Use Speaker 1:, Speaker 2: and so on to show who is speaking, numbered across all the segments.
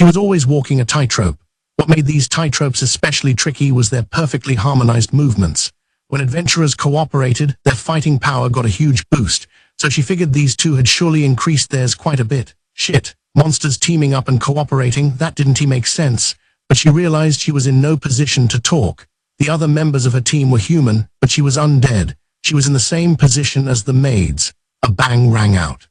Speaker 1: She was always walking a tightrope. What made these tightropes especially tricky was their perfectly harmonized movements. When adventurers cooperated, their fighting power got a huge boost, so she figured these two had surely increased theirs quite a bit. Shit, monsters teaming up and cooperating, that didn't make sense, but she realized she was in no position to talk. The other members of her team were human, but she was undead. She was in the same position as the maids. A bang rang out.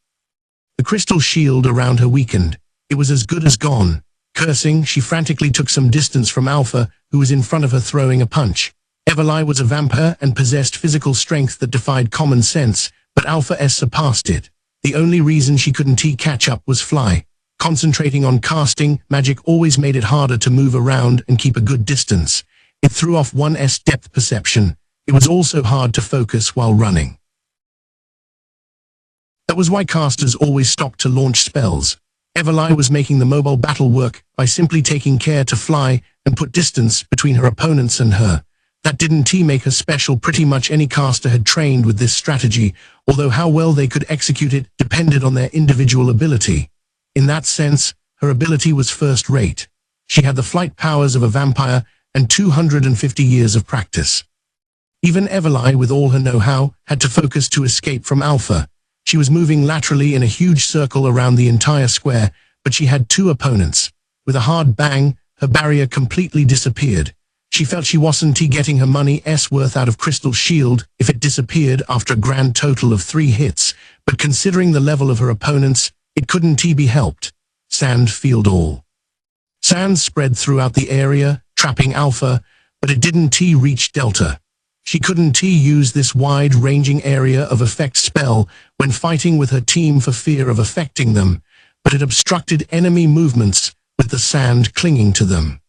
Speaker 1: The crystal shield around her weakened. It was as good as gone. Cursing, she frantically took some distance from Alpha, who was in front of her throwing a punch. Everlai was a vampire and possessed physical strength that defied common sense, but Alpha S surpassed it. The only reason she couldn't catch up was fly. Concentrating on casting, magic always made it harder to move around and keep a good distance. It threw off one's depth perception. It was also hard to focus while running. That was why casters always stopped to launch spells. Everlai was making the mobile battle work by simply taking care to fly and put distance between her opponents and her. That didn't make her special. Pretty much any caster had trained with this strategy, although how well they could execute it depended on their individual ability. In that sense, her ability was first-rate. She had the flight powers of a vampire and 250 years of practice. Even Everlai, with all her know-how, had to focus to escape from Alpha. She was moving laterally in a huge circle around the entire square, but she had two opponents. With a hard bang, her barrier completely disappeared. She felt she wasn't getting her money's worth out of Crystal Shield if it disappeared after a grand total of 3 hits, but considering the level of her opponents, it couldn't be helped. Sand filled all. Sand spread throughout the area, trapping Alpha, but it didn't reach Delta. She couldn't use this wide-ranging area of effect spell when fighting with her team for fear of affecting them, but it obstructed enemy movements with the sand clinging to them.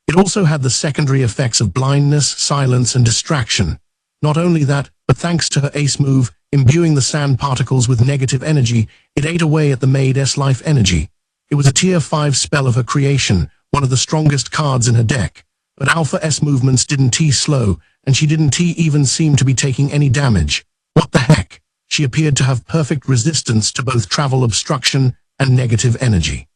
Speaker 1: It also had the secondary effects of blindness, silence, and distraction. Not only that, but thanks to her ace move, imbuing the sand particles with negative energy, it ate away at the maid's life energy. It was a tier 5 spell of her creation, one of the strongest cards in her deck. But Alpha's movements didn't slow, and she didn't even seem to be taking any damage. What the heck? She appeared to have perfect resistance to both travel obstruction and negative energy.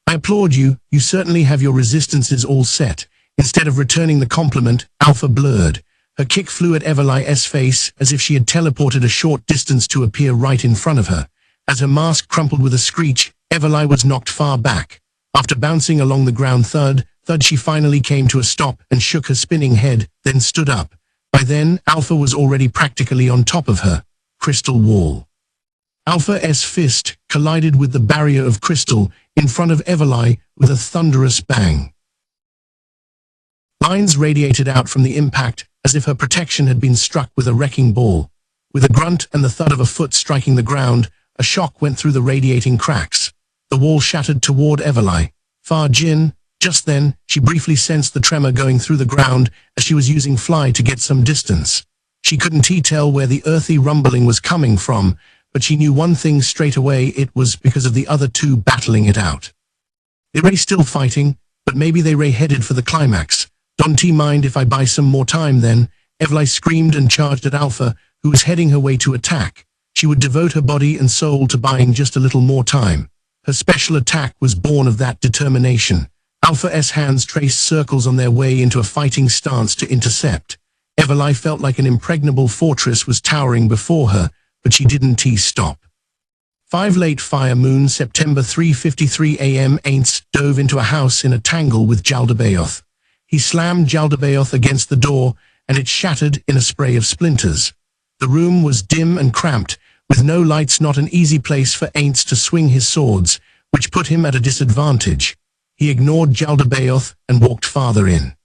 Speaker 1: I applaud you, you certainly have your resistances all set. Instead of returning the compliment, Alpha blurred. Her kick flew at Everlai's face as if she had teleported a short distance to appear right in front of her. As her mask crumpled with a screech, Everlai was knocked far back. After bouncing along the ground thud, she finally came to a stop and shook her spinning head, then stood up. By then, Alpha was already practically on top of her. Crystal wall. Alpha's fist collided with the barrier of crystal in front of Everlai with a thunderous bang. Lines radiated out from the impact as if her protection had been struck with a wrecking ball. With a grunt and the thud of a foot striking the ground, a shock went through the radiating cracks. The wall shattered toward Everlai. Far Jin. Just then, she briefly sensed the tremor going through the ground as she was using fly to get some distance. She couldn't tell where the earthy rumbling was coming from, but she knew one thing straight away: it was because of the other two battling it out. They were still fighting, but maybe they were headed for the climax. Don't mind if I buy some more time then? Everlai screamed and charged at Alpha, who was heading her way to attack. She would devote her body and soul to buying just a little more time. Her special attack was born of that determination. Alpha's hands traced circles on their way into a fighting stance to intercept. Everlai felt like an impregnable fortress was towering before her, but she didn't stop. 5 late fire moon, September 3:53 a.m. Aints dove into a house in a tangle with Jaldabaoth. He slammed Jaldabaoth against the door, and it shattered in a spray of splinters. The room was dim and cramped, with no lights, not an easy place for Aints to swing his swords, which put him at a disadvantage. He ignored Jaldabaoth and walked farther in.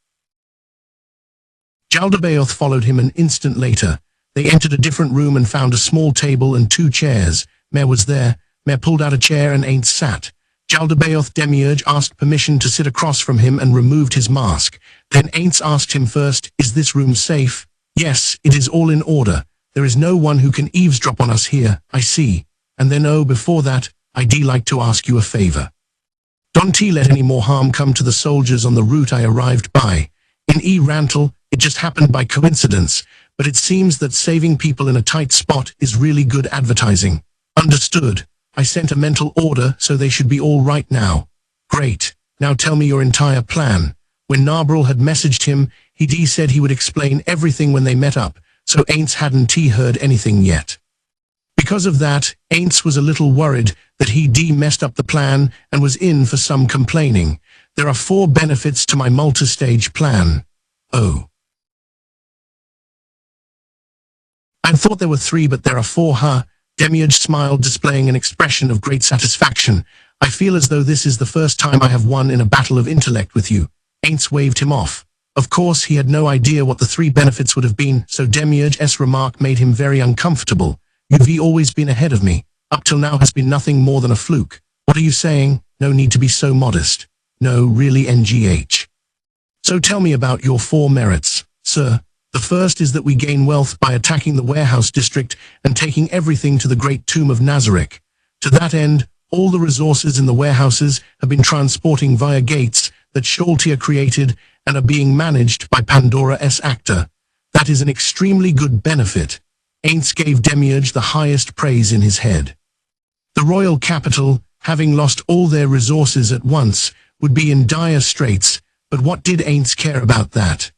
Speaker 1: Jaldabaoth followed him an instant later. They entered a different room and found a small table and 2 chairs. Mare was there. Mare pulled out a chair and Aints sat. Jaldabaoth Demiurge asked permission to sit across from him and removed his mask. Then Aints asked him first, "Is this room safe?" "Yes, it is all in order. There is no one who can eavesdrop on us here, I see." And then, "Oh, before that, I'd like to ask you a favor. Don't let any more harm come to the soldiers on the route I arrived by. In Rantle, it just happened by coincidence, but it seems that saving people in a tight spot is really good advertising." "Understood. I sent a mental order, so they should be all right now. Great. Now tell me your entire plan. When Narbril had messaged him, he said he would explain everything when they met up, so Aints hadn't heard anything yet. Because of that, Aints was a little worried that he messed up the plan and was in for some complaining. There are 4 benefits to my multi-stage plan. Oh. I thought there were 3, but there are 4, huh? Demiurge smiled, displaying an expression of great satisfaction. I feel as though this is the first time I have won in a battle of intellect with you. Aints waved him off. Of course, he had no idea what the 3 benefits would have been, so Demiurge's remark made him very uncomfortable. You've always been ahead of me. Up till now has been nothing more than a fluke. What are you saying? No need to be so modest. No, really, NGH. So tell me about your 4 merits, sir. The first is that we gain wealth by attacking the warehouse district and taking everything to the great tomb of Nazarick. To that end, all the resources in the warehouses have been transporting via gates that Sholtia created and are being managed by Pandora's actor. That is an extremely good benefit. Aints gave Demiurge the highest praise in his head. The royal capital, having lost all their resources at once, would be in dire straits, but what did Aints care about that?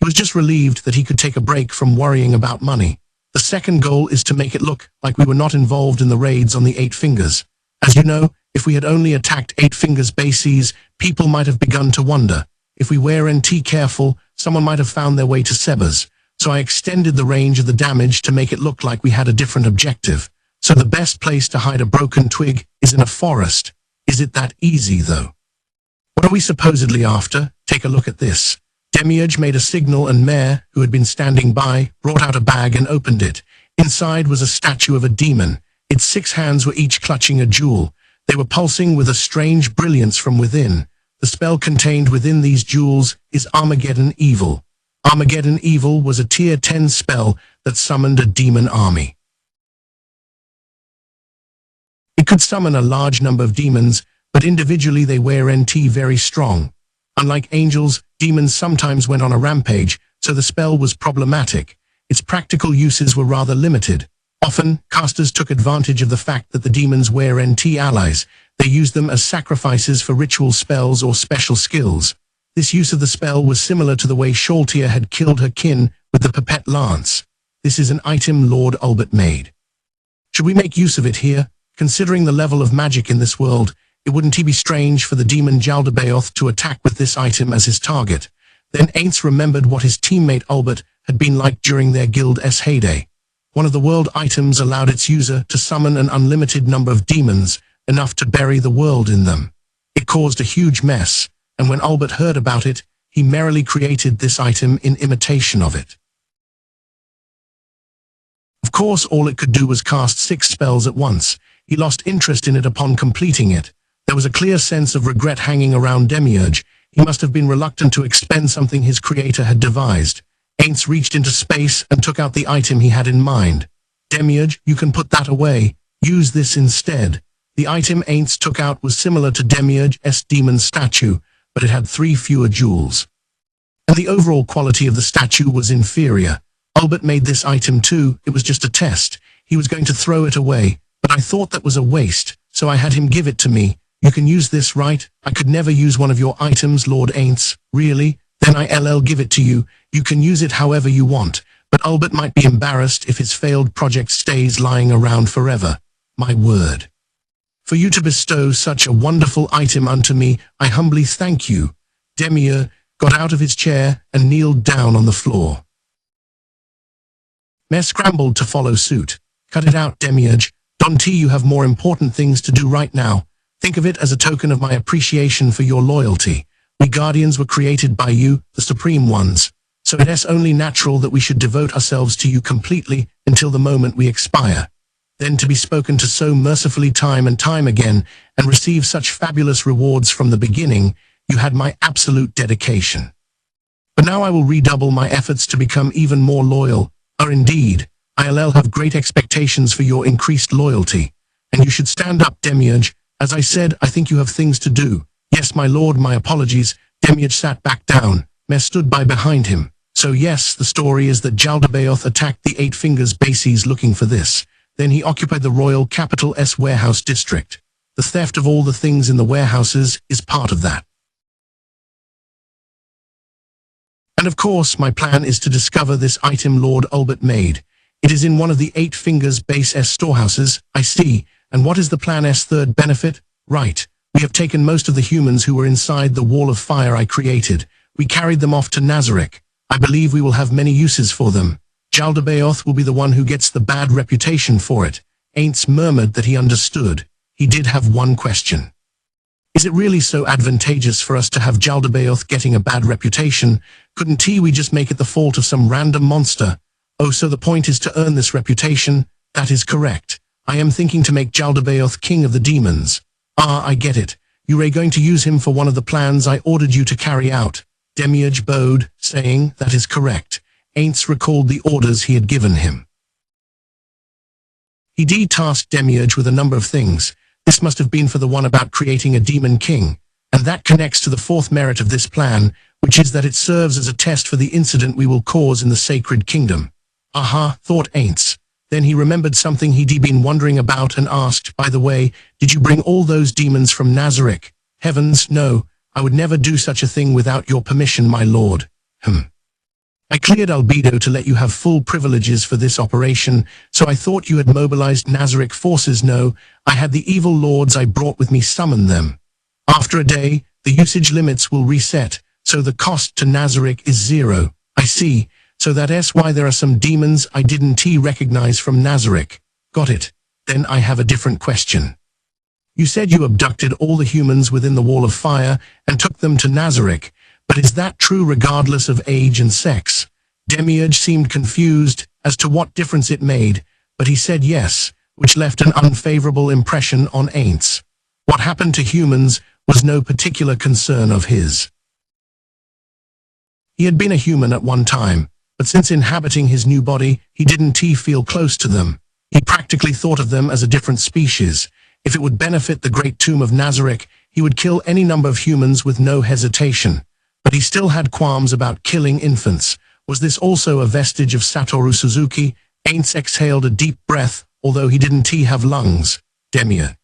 Speaker 1: He was just relieved that he could take a break from worrying about money. The second goal is to make it look like we were not involved in the raids on the 8 Fingers. As you know, if we had only attacked 8 Fingers bases, people might have begun to wonder. If we weren't careful, someone might have found their way to Sebas. So I extended the range of the damage to make it look like we had a different objective. So the best place to hide a broken twig is in a forest. Is it that easy, though? What are we supposedly after? Take a look at this. Demiurge made a signal and Mare, who had been standing by, brought out a bag and opened it. Inside was a statue of a demon. Its 6 hands were each clutching a jewel. They were pulsing with a strange brilliance from within. The spell contained within these jewels is Armageddon Evil. Armageddon Evil was a tier 10 spell that summoned a demon army. It could summon a large number of demons, but individually they weren't very strong. Unlike angels, demons sometimes went on a rampage, so the spell was problematic. Its practical uses were rather limited. Often, casters took advantage of the fact that the demons weren't allies. They used them as sacrifices for ritual spells or special skills. This use of the spell was similar to the way Sholtia had killed her kin with the Pipette Lance. This is an item Lord Albert made. Should we make use of it here? Considering the level of magic in this world, it wouldn't be strange for the demon Jaldabaoth to attack with this item as his target. Then Aints remembered what his teammate Albert had been like during their guild's heyday. One of the world items allowed its user to summon an unlimited number of demons, enough to bury the world in them. It caused a huge mess, and when Albert heard about it, he merrily created this item in imitation of it. Of course, all it could do was cast 6 spells at once. He lost interest in it upon completing it. There was a clear sense of regret hanging around Demiurge. He must have been reluctant to expend something his creator had devised. Aints reached into space and took out the item he had in mind. Demiurge, you can put that away. Use this instead. The item Aints took out was similar to Demiurge's demon statue, but it had 3 fewer jewels. And the overall quality of the statue was inferior. Albert made this item too. It was just a test. He was going to throw it away, but I thought that was a waste, so I had him give it to me. You can use this, right? I could never use one of your items, Lord Aints. Really? Then I'll give it to you. You can use it however you want, but Albert might be embarrassed if his failed project stays lying around forever. My word. For you to bestow such a wonderful item unto me, I humbly thank you. Demiurge got out of his chair and kneeled down on the floor. Mare scrambled to follow suit. Cut it out, Demiurge. Don't you have more important things to do right now? Think of it as a token of my appreciation for your loyalty. We Guardians were created by you, the Supreme Ones, so it's only natural that we should devote ourselves to you completely until the moment we expire. Then to be spoken to so mercifully time and time again and receive such fabulous rewards from the beginning, you had my absolute dedication. But now I will redouble my efforts to become even more loyal, or indeed, I'll have great expectations for your increased loyalty. And you should stand up, Demiurge. As I said, I think you have things to do. Yes, my lord, my apologies. Demiurge sat back down. Mare stood by behind him. So yes, the story is that Jaldabaoth attacked the 8 Fingers bases looking for this. Then he occupied the royal capital S warehouse district. The theft of all the things in the warehouses is part of that. And of course, my plan is to discover this item Lord Ulbert made. It is in one of the 8 Fingers Base S storehouses, I see. And what is the Plan S third benefit? Right. We have taken most of the humans who were inside the wall of fire I created. We carried them off to Nazarick. I believe we will have many uses for them. Jaldabaoth will be the one who gets the bad reputation for it. Aints murmured that he understood. He did have one question. Is it really so advantageous for us to have Jaldabaoth getting a bad reputation? Couldn't we just make it the fault of some random monster? Oh, so the point is to earn this reputation? That is correct. I am thinking to make Jaldabaoth king of the demons. Ah, I get it. You are going to use him for one of the plans I ordered you to carry out. Demiurge bowed, saying, that is correct. Aints recalled the orders he had given him. He tasked Demiurge with a number of things. This must have been for the one about creating a demon king, and that connects to the 4th merit of this plan, which is that it serves as a test for the incident we will cause in the sacred kingdom. Aha, thought Aints. Then he remembered something he'd been wondering about and asked, by the way, did you bring all those demons from Nazarick? Heavens, no, I would never do such a thing without your permission, my lord. I cleared Albedo to let you have full privileges for this operation, so I thought you had mobilized Nazarick forces. No, I had the evil lords I brought with me summon them. After a day, the usage limits will reset, so the cost to Nazarick is 0. I see, so that's why there are some demons I didn't recognize from Nazarick. Got it. Then I have a different question. You said you abducted all the humans within the Wall of Fire and took them to Nazarick. But is that true regardless of age and sex? Demiurge seemed confused as to what difference it made, but he said yes, which left an unfavorable impression on Aints. What happened to humans was no particular concern of his. He had been a human at one time, but since inhabiting his new body, he didn't feel close to them. He practically thought of them as a different species. If it would benefit the great tomb of Nazarick, he would kill any number of humans with no hesitation. But he still had qualms about killing infants. Was this also a vestige of Satoru Suzuki? Aints exhaled a deep breath, although he didn't have lungs. Demiurge.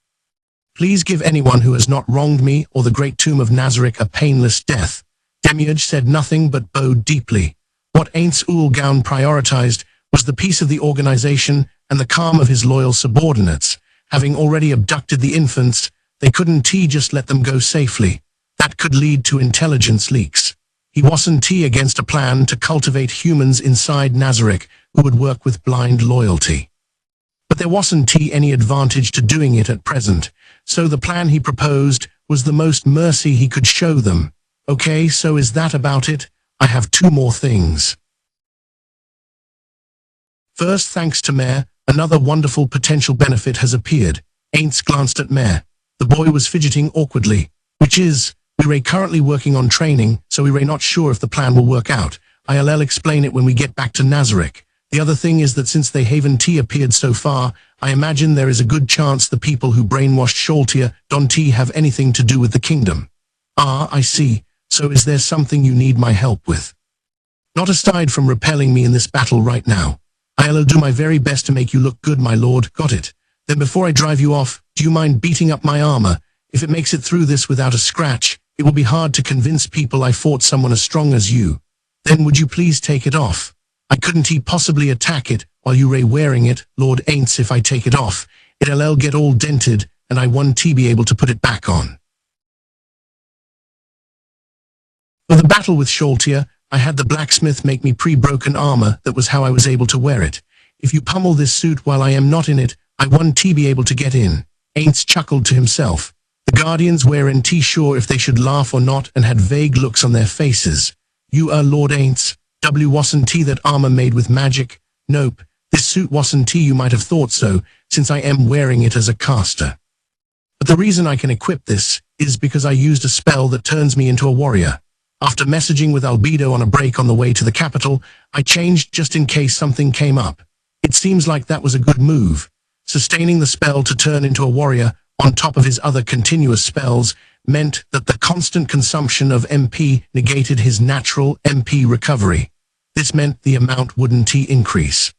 Speaker 1: Please give anyone who has not wronged me or the great tomb of Nazarick a painless death. Demiurge said nothing but bowed deeply. What Aints Ulgaun prioritized was the peace of the organization and the calm of his loyal subordinates. Having already abducted the infants, they couldn't just let them go safely. That could lead to intelligence leaks. He wasn't against a plan to cultivate humans inside Nazarick who would work with blind loyalty. But there wasn't any advantage to doing it at present, so the plan he proposed was the most mercy he could show them. Okay, so is that about it? I have 2 more things. First, thanks to Mare, another wonderful potential benefit has appeared. Aints glanced at Mare. The boy was fidgeting awkwardly, which is, we're currently working on training, so we're not sure if the plan will work out. I'll explain it when we get back to Nazarick. The other thing is that since they haven't appeared so far, I imagine there is a good chance the people who brainwashed Sholtia don't have anything to do with the kingdom. Ah, I see. So is there something you need my help with? Not aside from repelling me in this battle right now. I'll do my very best to make you look good, my lord. Got it. Then before I drive you off, do you mind beating up my armor? If it makes it through this without a scratch, it will be hard to convince people I fought someone as strong as you. Then would you please take it off? I couldn't possibly attack it while you were wearing it, Lord Aints. If I take it off, it'll get all dented, and I won't be able to put it back on. For the battle with Sholtia, I had the blacksmith make me pre-broken armor. That was how I was able to wear it. If you pummel this suit while I am not in it, I won't be able to get in. Aints chuckled to himself. The Guardians weren't sure if they should laugh or not and had vague looks on their faces. You are Lord Aints. Wasn't that armor made with magic? Nope. This suit wasn't. You might have thought so, since I am wearing it as a caster. But the reason I can equip this is because I used a spell that turns me into a warrior. After messaging with Albedo on a break on the way to the capital, I changed just in case something came up. It seems like that was a good move. Sustaining the spell to turn into a warrior on top of his other continuous spells meant that the constant consumption of MP negated his natural MP recovery. This meant the amount wouldn't increase.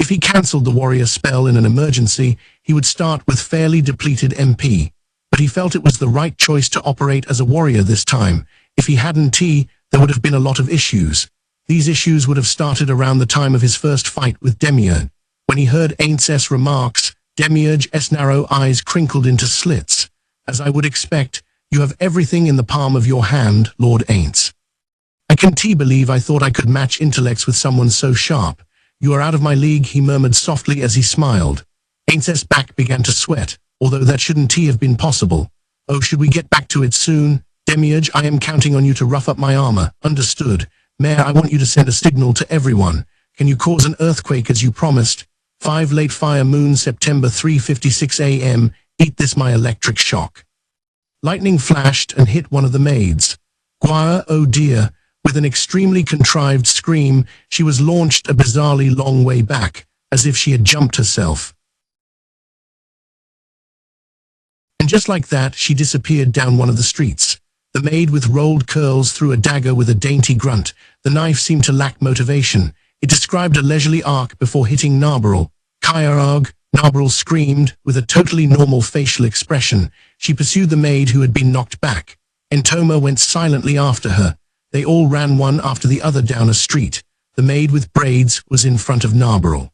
Speaker 1: If he cancelled the warrior spell in an emergency, he would start with fairly depleted MP. But he felt it was the right choice to operate as a warrior this time. If he hadn't, there would have been a lot of issues. These issues would have started around the time of his first fight with Demiurge. When he heard Aintz's remarks, Demiurge's narrow eyes crinkled into slits. As I would expect, you have everything in the palm of your hand, Lord Ainz. I can't believe I thought I could match intellects with someone so sharp. You are out of my league, he murmured softly as he smiled. Aintz's back began to sweat, although that shouldn't have been possible. Oh, should we get back to it soon? Demiurge, I am counting on you to rough up my armor. Understood. Mayor, I want you to send a signal to everyone. Can you cause an earthquake as you promised? 5 late fire moon September 3:56 a.m. Eat this my electric shock. Lightning flashed and hit one of the maids. Guire, oh dear. With an extremely contrived scream, she was launched a bizarrely long way back, as if she had jumped herself. And just like that, she disappeared down one of the streets. The maid with rolled curls threw a dagger with a dainty grunt. The knife seemed to lack motivation. It described a leisurely arc before hitting Narbarl. Kyarog, Narbarl screamed, with a totally normal facial expression. She pursued the maid who had been knocked back. Entoma went silently after her. They all ran one after the other down a street. The maid with braids was in front of Narbarl.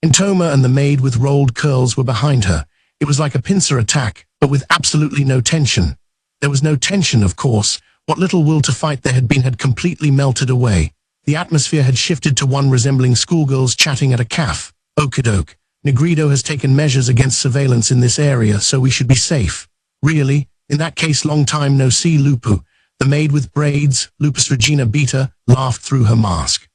Speaker 1: Entoma and the maid with rolled curls were behind her. It was like a pincer attack, but with absolutely no tension. There was no tension, of course. What little will to fight there had been had completely melted away. The atmosphere had shifted to one resembling schoolgirls chatting at a cafe. Okidoke. Negrido has taken measures against surveillance in this area, so we should be safe. Really? In that case, long time no see, Lupu. The maid with braids, Lupus Regina Beta, laughed through her mask.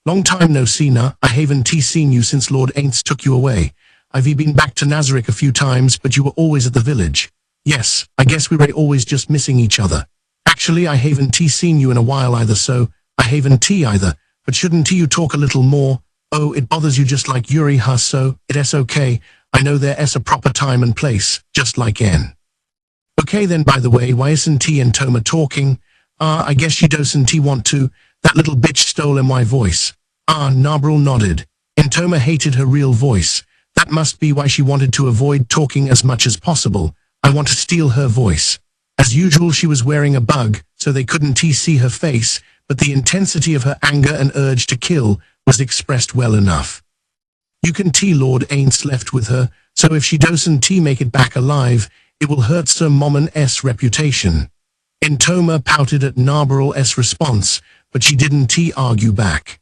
Speaker 1: Long time no see, na. I haven't seen you since Lord Ainz took you away. I've been back to Nazarick a few times, but you were always at the village. Yes, I guess we were always just missing each other. Actually, I haven't seen you in a while either, so I haven't either. But shouldn't you talk a little more? Oh, it bothers you just like Yuri, huh? So it's okay. I know there's a proper time and place, just like N. Okay then, by the way, why isn't Entoma talking? I guess you doesn't want to. That little bitch stole my voice. Narbarl nodded. Entoma hated her real voice. That must be why she wanted to avoid talking as much as possible. I want to steal her voice. As usual, she was wearing a bug, so they couldn't see her face, but the intensity of her anger and urge to kill was expressed well enough. You can Lord Ainz left with her, so if she doesn't make it back alive, it will hurt Sir Mommon's reputation. Entoma pouted at Narbarl's response, but she didn't argue back.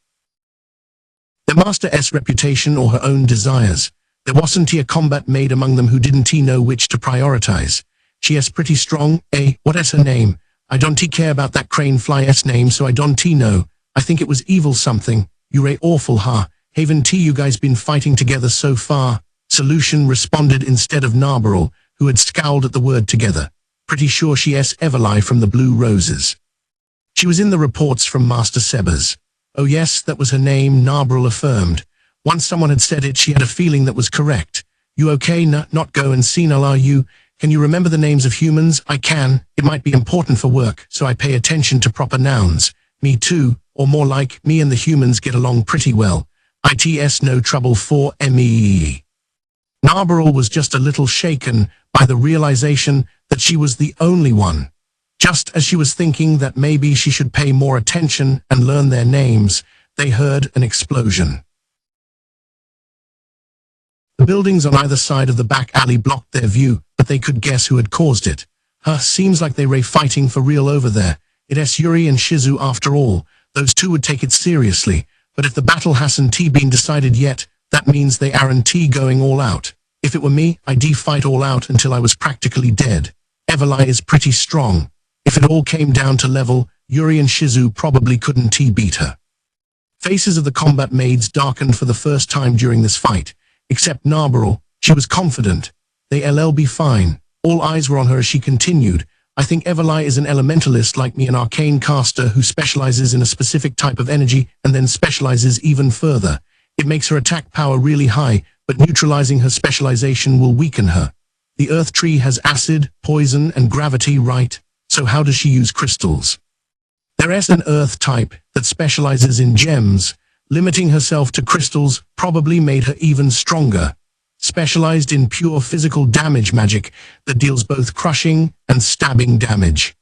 Speaker 1: The master's reputation or her own desires. There wasn't a combat maid among them who didn't know which to prioritize. She is pretty strong, what is her name? I don't care about that crane fly's name, so I don't know. I think it was evil something. You're awful, huh? Haven't you guys been fighting together so far? Solution responded instead of Narbarl, who had scowled at the word together. Pretty sure she is Everly from the Blue Roses. She was in the reports from Master Sebas. Oh yes, that was her name, Narbarl affirmed. Once someone had said it, she had a feeling that was correct. You okay, not go and senile, are you? Can you remember the names of humans? I can. It might be important for work, so I pay attention to proper nouns. Me too, or more like, me and the humans get along pretty well. ITS no trouble for me. Narbarl was just a little shaken by the realization that she was the only one. Just as she was thinking that maybe she should pay more attention and learn their names, they heard an explosion. The buildings on either side of the back alley blocked their view, but they could guess who had caused it. Seems like they were fighting for real over there. It's Yuri and Shizu after all. Those two would take it seriously. But if the battle hasn't been decided yet, that means they aren't going all out. If it were me, I'd fight all out until I was practically dead. Everly is pretty strong. If it all came down to level, Yuri and Shizu probably couldn't beat her. Faces of the combat maids darkened for the first time during this fight. Except Narbarl, she was confident. They'll be fine. All eyes were on her as she continued. I think Everly is an elementalist like me, an arcane caster who specializes in a specific type of energy and then specializes even further. It makes her attack power really high, but neutralizing her specialization will weaken her. The Earth Tree has acid, poison, and gravity, right? So how does she use crystals? There is an Earth type that specializes in gems, Limiting herself to crystals probably made her even stronger. Specialized in pure physical damage magic that deals both crushing and stabbing damage.